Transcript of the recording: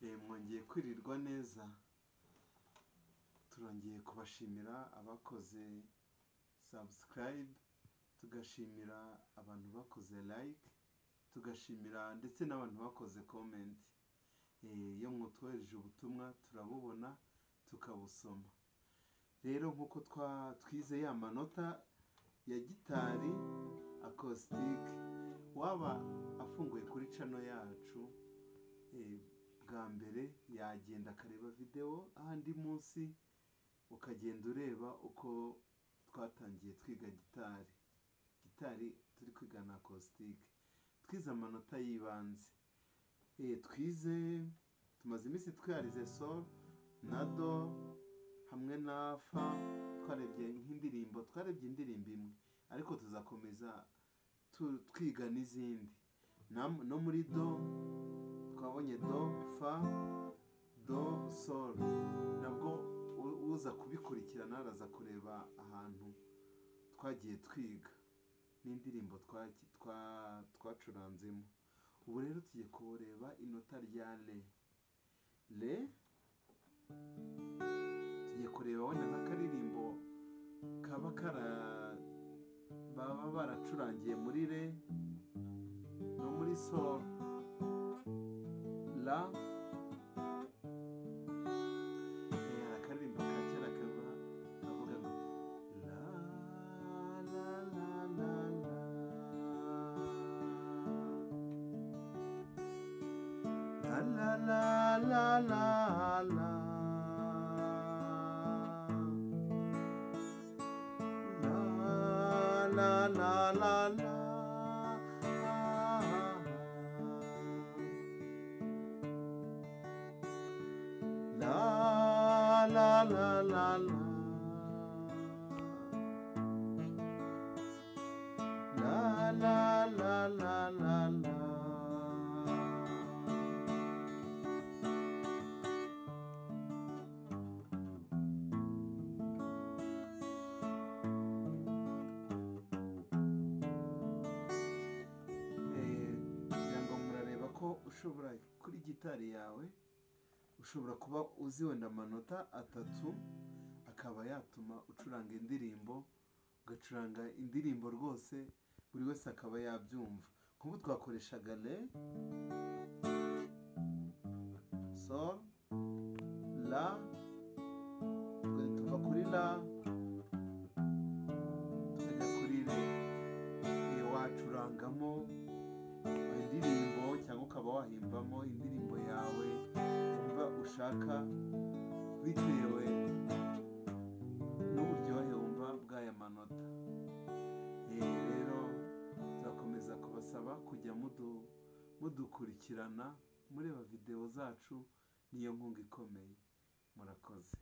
mwongeye kwirirwa neza. Turongeye kubashimira abakoze subscribe, tugashimira abantu bakoze like, tugashimira ndetse n'abantu bakoze comment. Iyo mwotwohereje ubutumwa turabubona tukabusoma. Rero nkuko twize ya manota ya gitari acoustic, waba afunguye kuri channel yacu bwa mbere yagenda akareba video ahandi munsi, ukagenda ureba uko twatangiye twiga gitari turi kwiga na acoustic. Twize amanota yibanze, tumaze iminsi twarize sol na do hamwe na fa. Twarebye nk'indirimbo, twarebye indirimbo imwe, ariko tuzakomeza twiga n'izindi. No muri do twabonye do, fa, do, sol. Nabwo uza kubikurikirana araza kureba ahantu twagiye twiga n'indirimbo twacuranzemo. Ubu rero tugiye kureba inota rya le. Tugiye kureba wenda nk'akaririmbo baba baracurangiye muri re no muri sol. La akaririmbo ka kera kavuga ngo la la la la la la la la la la la la la. La la la la la la la la la la la. Kugira murareba ko ushobora kuri gitari yawe ushobora kuba uzi wenda amanota atatu, akaba yatuma ucuranga indirimbo, ugacuranga indirimbo rwose buri wese akaba yabyumva. Nk'ubu twakoreshaga le, sol, la, tuva kuri la tukajya kuri re. Wacurangamo indirimbo cyangwa ukaba wahimbamo indirimbo yawe ushaka bitewe n'uburyohe wumva bw'aya manota. Rero turakomeza kubasaba kujya mudukurikirana mureba video zacu, niyo nkunga ikomeye. Murakoze.